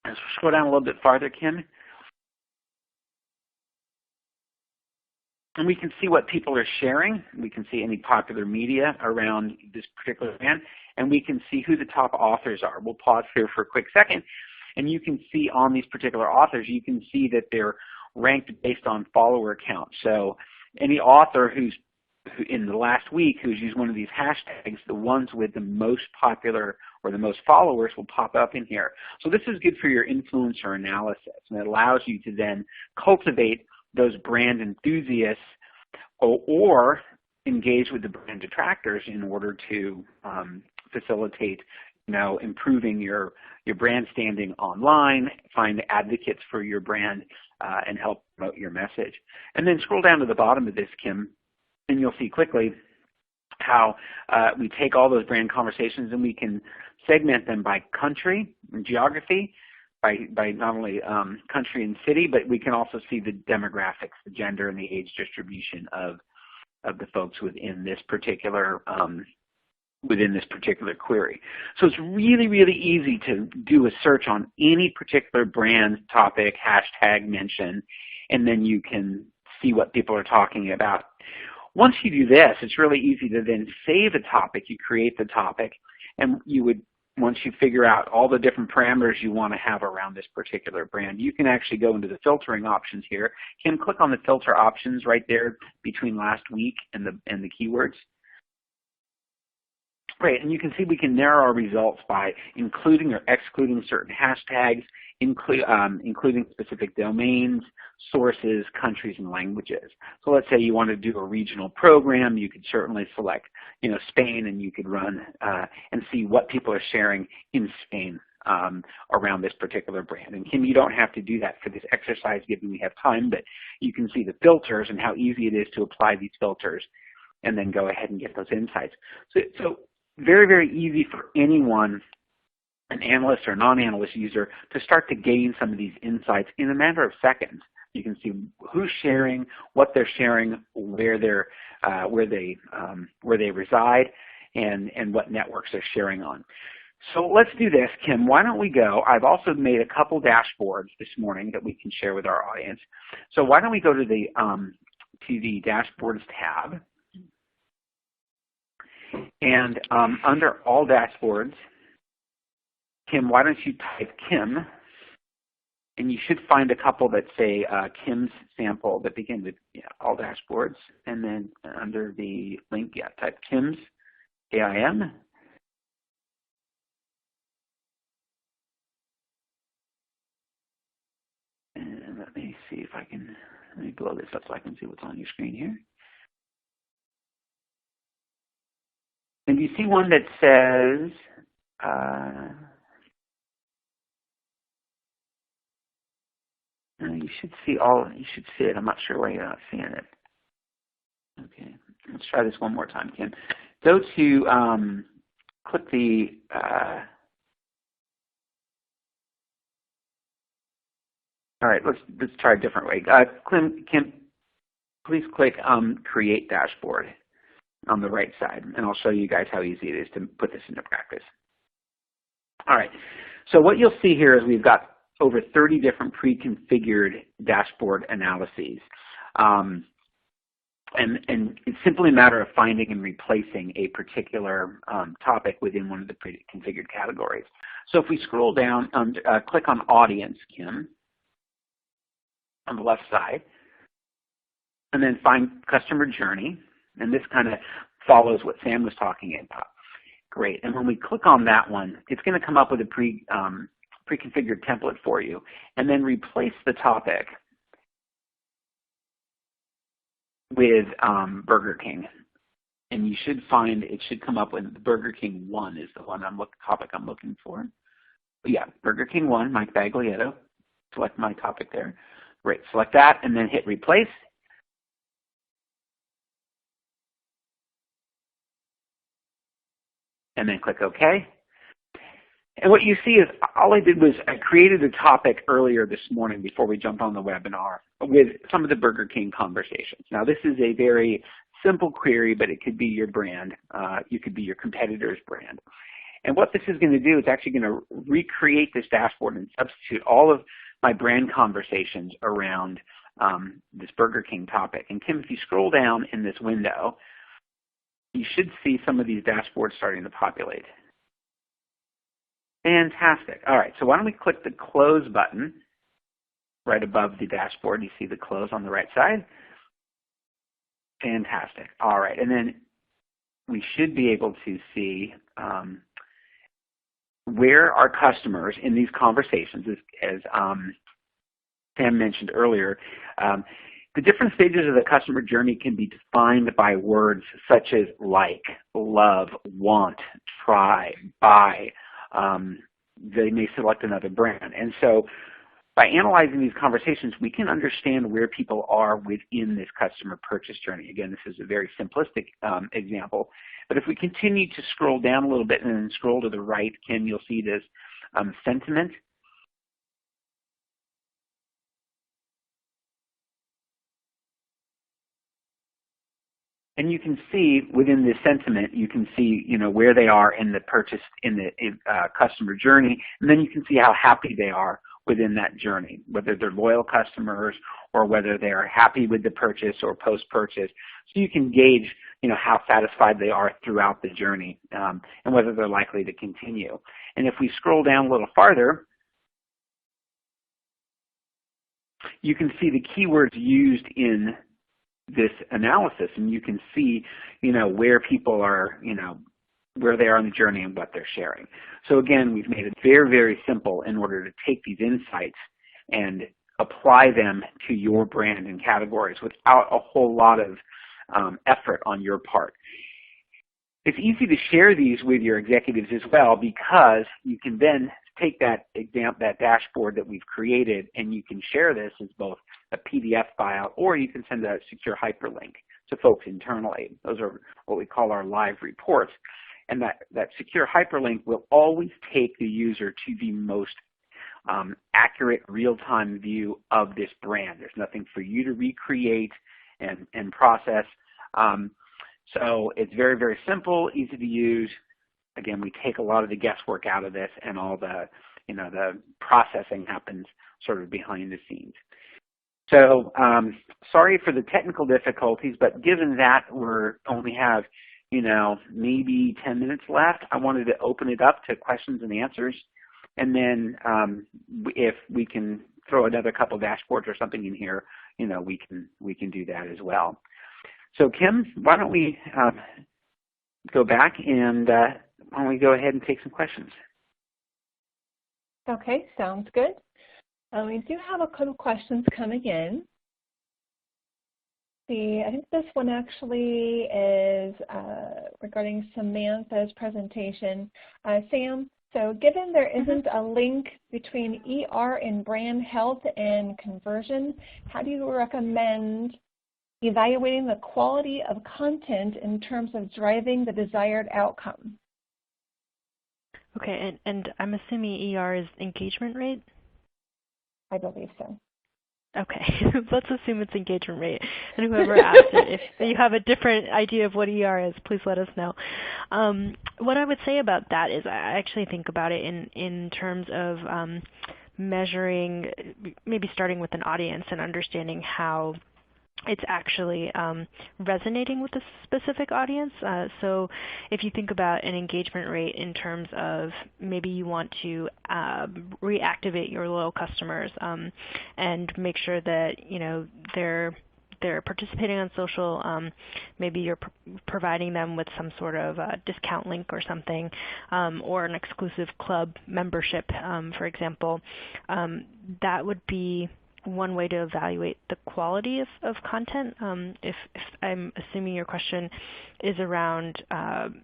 Let's scroll down a little bit farther, Kim. And we can see what people are sharing. We can see any popular media around this particular brand, and we can see who the top authors are. We'll pause here for a quick second, and you can see on these particular authors, you can see that they're ranked based on follower count. So any author who's in the last week who's used one of these hashtags, the ones with the most popular or the most followers will pop up in here. So this is good for your influencer analysis, and it allows you to then cultivate those brand enthusiasts or engage with the brand detractors in order to facilitate, improving your brand standing online, find advocates for your brand, and help promote your message. And then scroll down to the bottom of this, Kim, and you'll see quickly how we take all those brand conversations and we can segment them by country and geography, by not only country and city, but we can also see the demographics, the gender and the age distribution of the folks within this particular query. So it's really, really easy to do a search on any particular brand, topic, hashtag, mention, and then you can see what people are talking about. Once you do this, it's really easy to then save a topic. You create the topic, and once you figure out all the different parameters you want to have around this particular brand, you can actually go into the filtering options here. Kim, click on the filter options right there between last week and the keywords. Great, and you can see we can narrow our results by including or excluding certain hashtags, including specific domains, sources, countries, and languages. So let's say you want to do a regional program, you could certainly select, Spain, and you could run and see what people are sharing in Spain around this particular brand. And Kim, you don't have to do that for this exercise given we have time, but you can see the filters and how easy it is to apply these filters and then go ahead and get those insights. So very, very easy for anyone, an analyst or non-analyst user, to start to gain some of these insights in a matter of seconds. You can see who's sharing, what they're sharing, where they reside, and what networks they're sharing on. So let's do this, Kim. Why don't we go? I've also made a couple dashboards this morning that we can share with our audience. So why don't we go to the dashboards tab. And under all dashboards, Kim, why don't you type Kim, and you should find a couple that say Kim's sample that begin with all dashboards, and then under the link, type Kim's, K-I-M. And let me see if let me blow this up so I can see what's on your screen here. And you see one that says, you should see it. I'm not sure why you're not seeing it. Okay, let's try this one more time, Kim. Go to, click the, all right, let's try a different way. Kim, please click Create Dashboard on the right side, and I'll show you guys how easy it is to put this into practice. All right, so what you'll see here is we've got over 30 different pre-configured dashboard analyses. And it's simply a matter of finding and replacing a particular topic within one of the pre-configured categories. So if we scroll down and click on Audience, Kim, on the left side, and then find Customer Journey, and this kind of follows what Sam was talking about. Great. And when we click on that one, it's going to come up with a pre-configured template for you, and then replace the topic with Burger King. And you should find, it should come up with Burger King 1 is the one topic I'm looking for. Yeah, Burger King 1, Mike Baglietto. Select my topic there. Great, select that and then hit replace. And then click OK. And what you see is all I did was I created a topic earlier this morning before we jumped on the webinar with some of the Burger King conversations. Now this is a very simple query, but it could be your brand. You could be your competitor's brand. And what this is going to do is actually going to recreate this dashboard and substitute all of my brand conversations around this Burger King topic. And Kim, if you scroll down in this window, you should see some of these dashboards starting to populate. Fantastic. All right, so why don't we click the close button right above the dashboard. You see the close on the right side. Fantastic. All right, and then we should be able to see where our customers in these conversations, as Sam mentioned earlier, the different stages of the customer journey can be defined by words such as like, love, want, try, buy. They may select another brand. And so by analyzing these conversations, we can understand where people are within this customer purchase journey. Again, this is a very simplistic example. But if we continue to scroll down a little bit and then scroll to the right, Kim, you'll see this sentiment. And you can see within this sentiment, you can see where they are in the purchase, in the customer journey, and then you can see how happy they are within that journey, whether they're loyal customers or whether they are happy with the purchase or post-purchase. So you can gauge how satisfied they are throughout the journey and whether they're likely to continue. And if we scroll down a little farther, you can see the keywords used in this analysis, and you can see, where people are, where they are on the journey and what they're sharing. So again, we've made it very, very simple in order to take these insights and apply them to your brand and categories without a whole lot of effort on your part. It's easy to share these with your executives as well, because you can then take that dashboard that we've created, and you can share this as both a PDF file, or you can send a secure hyperlink to folks internally. Those are what we call our live reports. And that secure hyperlink will always take the user to the most accurate real-time view of this brand. There's nothing for you to recreate and process. So it's very, very simple, easy to use. Again, we take a lot of the guesswork out of this, and all the processing happens sort of behind the scenes. So sorry for the technical difficulties, but given that we only have maybe 10 minutes left, I wanted to open it up to questions and answers, and then if we can throw another couple dashboards or something in here, we can do that as well. So Kim, why don't we go back and why don't we go ahead and take some questions? Okay, sounds good. We do have a couple questions coming in. I think this one actually is regarding Samantha's presentation. Sam, so given there isn't a link between ER and brand health and conversion, how do you recommend evaluating the quality of content in terms of driving the desired outcome? Okay, and I'm assuming ER is engagement rate? I believe so. Okay, let's assume it's engagement rate. And whoever asked it, if you have a different idea of what ER is, please let us know. What I would say about that is I actually think about it in terms of measuring, maybe starting with an audience and understanding how it's actually resonating with a specific audience. So if you think about an engagement rate in terms of maybe you want to reactivate your loyal customers and make sure that they're participating on social, maybe you're providing them with some sort of discount link or something, or an exclusive club membership, for example, that would be one way to evaluate the quality of content. If I'm assuming your question is around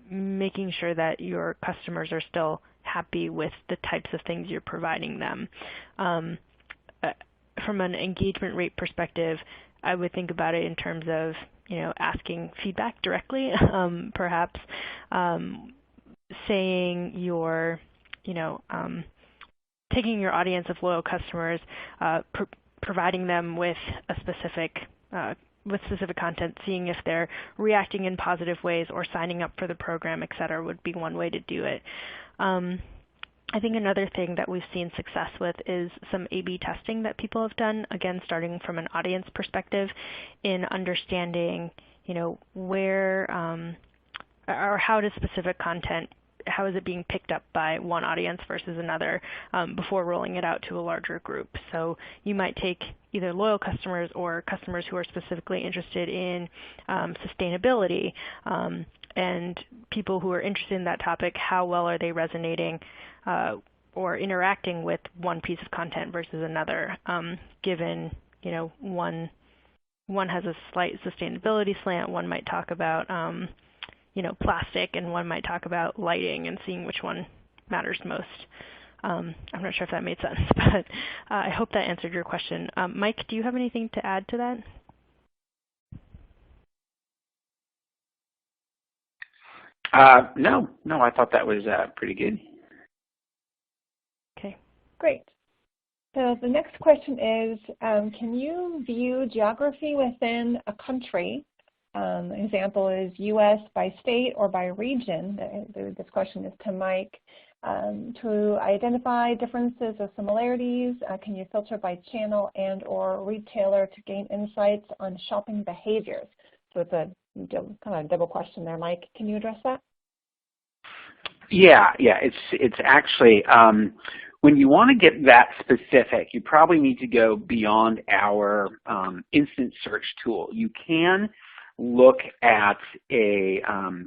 making sure that your customers are still happy with the types of things you're providing them. From an engagement rate perspective, I would think about it in terms of asking feedback directly, perhaps saying your taking your audience of loyal customers, providing them with a specific content, seeing if they're reacting in positive ways or signing up for the program, et cetera, would be one way to do it. I think another thing that we've seen success with is some A/B testing that people have done, again, starting from an audience perspective, in understanding, where or how does specific content, how is it being picked up by one audience versus another before rolling it out to a larger group. So you might take either loyal customers or customers who are specifically interested in sustainability, and people who are interested in that topic, how well are they resonating or interacting with one piece of content versus another, given one has a slight sustainability slant, one might talk about plastic, and one might talk about lighting, and seeing which one matters most. I'm not sure if that made sense, but I hope that answered your question. Mike, do you have anything to add to that? No, I thought that was pretty good. Okay. Great. So the next question is, can you view geography within a country? An example is U.S. by state or by region. This question is to Mike. To identify differences or similarities, can you filter by channel and or retailer to gain insights on shopping behaviors? So it's a kind of double question there, Mike. Can you address that? Yeah. It's actually, when you want to get that specific, you probably need to go beyond our instant search tool. You can look at the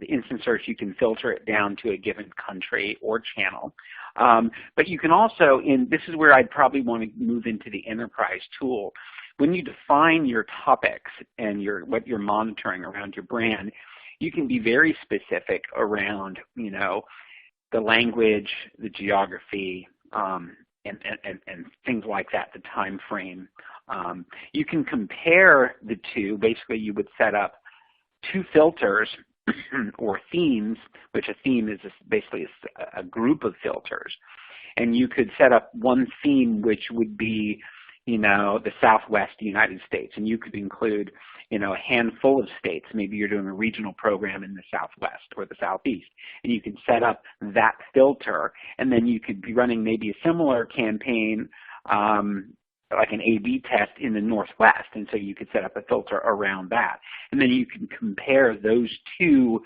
instant search. You can filter it down to a given country or channel. But you can also, this is where I'd probably want to move into the enterprise tool. When you define your topics and what you're monitoring around your brand, you can be very specific around, the language, the geography, and things like that, the time frame. You can compare the two. Basically, you would set up two filters or themes, which a theme is basically a group of filters. And you could set up one theme which would be, the Southwest United States, and you could include, a handful of states. Maybe you're doing a regional program in the Southwest or the Southeast, and you can set up that filter, and then you could be running maybe a similar campaign, like an A/B test in the Northwest, and so you could set up a filter around that. And then you can compare those two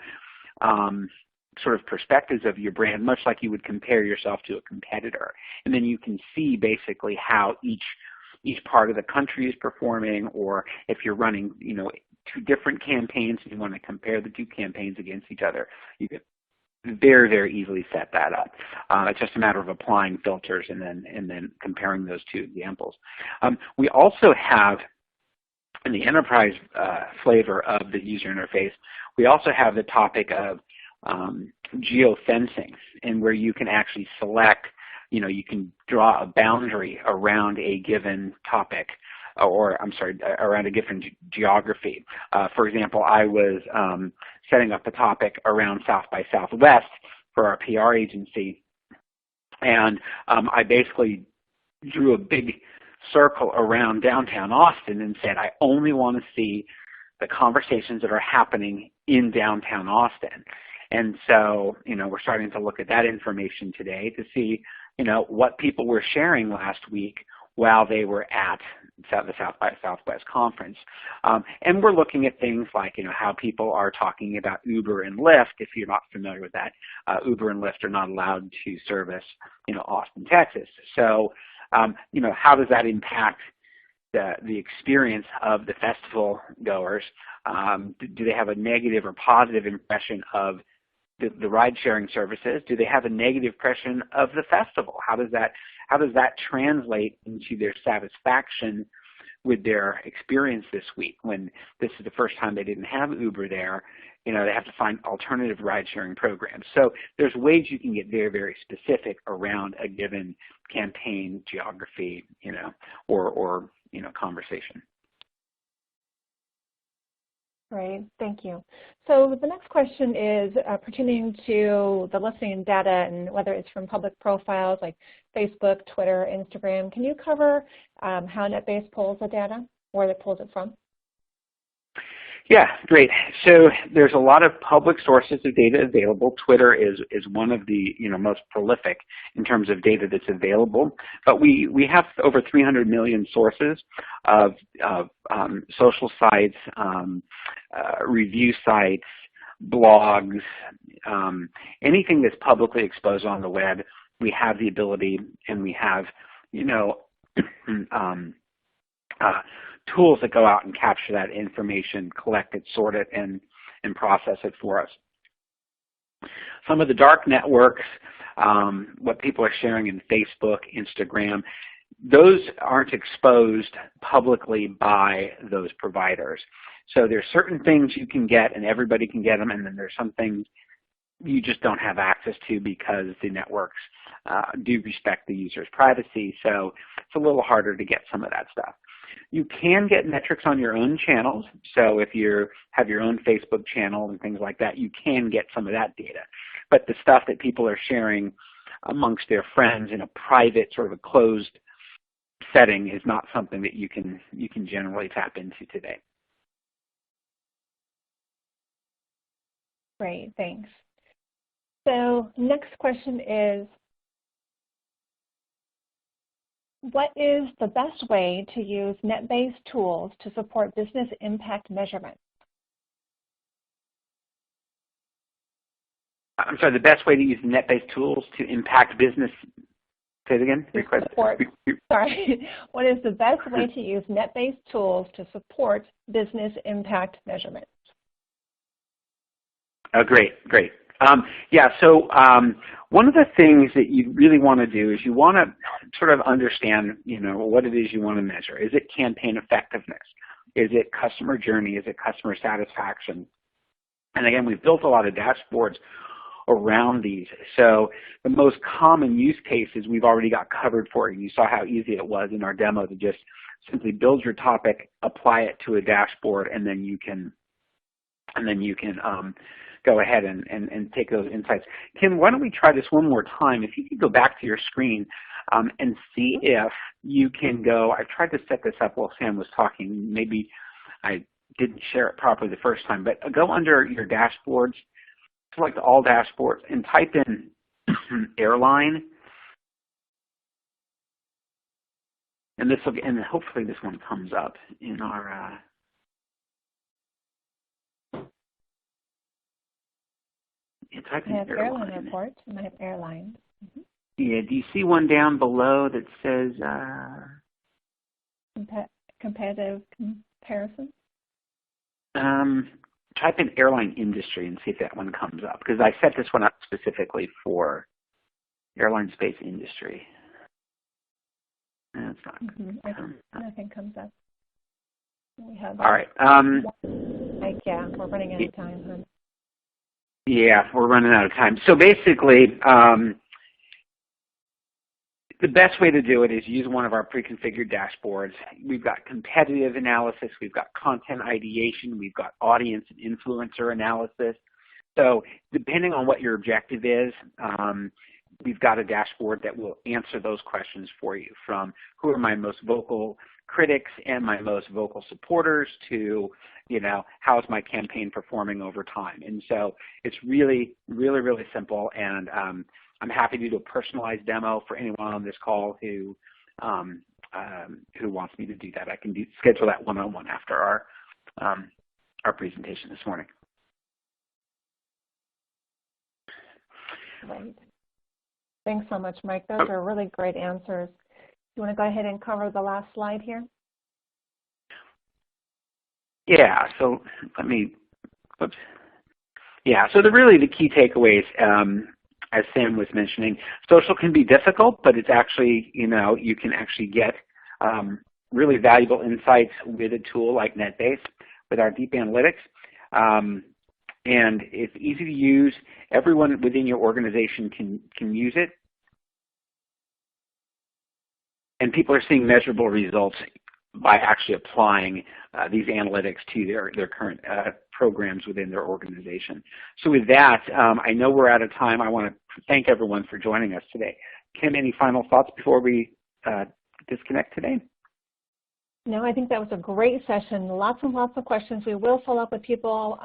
sort of perspectives of your brand, much like you would compare yourself to a competitor. And then you can see basically how each part of the country is performing, or if you're running, two different campaigns and you want to compare the two campaigns against each other, you could very, very easily set that up. It's just a matter of applying filters and then comparing those two examples. We also have, in the enterprise flavor of the user interface, we also have the topic of geofencing, and where you can actually select, you can draw a boundary around a given topic, around a given geography. For example, I was setting up a topic around South by Southwest for our PR agency, and I basically drew a big circle around downtown Austin and said, I only want to see the conversations that are happening in downtown Austin. And so, we're starting to look at that information today to see, what people were sharing last week while they were at the South by Southwest conference. And we're looking at things like, how people are talking about Uber and Lyft. If you're not familiar with that, Uber and Lyft are not allowed to service, Austin, Texas. So, how does that impact the experience of the festival goers? Do they have a negative or positive impression of the ride-sharing services? Do they have a negative impression of the festival? How does that how does that translate into their satisfaction with their experience this week when this is the first time they didn't have Uber there? They have to find alternative ride-sharing programs. So there's ways you can get very, very specific around a given campaign, geography, or conversation. Great, thank you. So the next question is pertaining to the listening data and whether it's from public profiles like Facebook, Twitter, Instagram. Can you cover how NetBase pulls the data, where it pulls it from? Yeah, great. So there's a lot of public sources of data available. Twitter is one of the most prolific in terms of data that's available. But we have over 300 million sources of social sites, review sites, blogs, anything that's publicly exposed on the web. We have the ability, and we have tools that go out and capture that information, collect it, sort it, and process it for us. Some of the dark networks, what people are sharing in Facebook, Instagram, those aren't exposed publicly by those providers. So there's certain things you can get and everybody can get them, and then there's some things you just don't have access to because the networks do respect the user's privacy. So it's a little harder to get some of that stuff. You can get metrics on your own channels. So if you have your own Facebook channel and things like that, you can get some of that data. But the stuff that people are sharing amongst their friends in a private, sort of a closed setting is not something that you can generally tap into today. Great, thanks. So next question is, what is the best way to use NetBase tools to support business impact measurement? I'm sorry, the best way to use the NetBase tools to impact business, say it again? Sorry, what is the best way to use NetBase tools to support business impact measurement? Oh, great. One of the things that you really want to do is you want to sort of understand, what it is you want to measure. Is it campaign effectiveness? Is it customer journey? Is it customer satisfaction? And again, we've built a lot of dashboards around these. So the most common use cases we've already got covered for you. You saw how easy it was in our demo to just simply build your topic, apply it to a dashboard, and then you can go ahead and take those insights. Kim, why don't we try this one more time? If you could go back to your screen and see if you can go, I tried to set this up while Sam was talking. Maybe I didn't share it properly the first time, but go under your dashboards, select all dashboards, and type in airline. And hopefully this one comes up in our type in airline report, and I have airlines. Mm-hmm. Yeah, do you see one down below that says competitive comparison? Type in airline industry and see if that one comes up, because I set this one up specifically for airline space industry. That's not nothing comes up. We have all right. Yeah, we're running out of time, huh? Yeah, we're running out of time. So basically, the best way to do it is use one of our pre-configured dashboards. We've got competitive analysis, we've got content ideation, we've got audience and influencer analysis. So depending on what your objective is, we've got a dashboard that will answer those questions for you, from who are my most vocal critics and my most vocal supporters to, how's my campaign performing over time. And so it's really, really, really simple. And I'm happy to do a personalized demo for anyone on this call who wants me to do that. I can schedule that one-on-one after our presentation this morning. Right. Thanks so much, Mike. Those are really great answers. You want to go ahead and cover the last slide here? Yeah, so let me, oops. Yeah, so really the key takeaways as Sam was mentioning. Social can be difficult, but it's actually, you can actually get really valuable insights with a tool like NetBase with our deep analytics. And it's easy to use. Everyone within your organization can use it. And people are seeing measurable results by actually applying these analytics to their current programs within their organization. So with that, I know we're out of time. I want to thank everyone for joining us today. Kim, any final thoughts before we disconnect today? No, I think that was a great session. Lots and lots of questions. We will follow up with people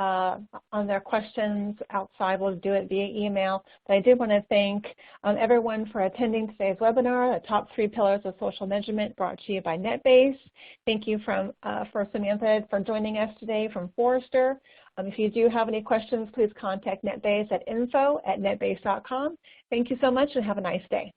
on their questions outside. We'll do it via email. But I did want to thank everyone for attending today's webinar, the Top 3 Pillars of Social Measurement, brought to you by NetBase. Thank you for Samantha for joining us today from Forrester. If you do have any questions, please contact NetBase at info@netbase.com. Thank you so much and have a nice day.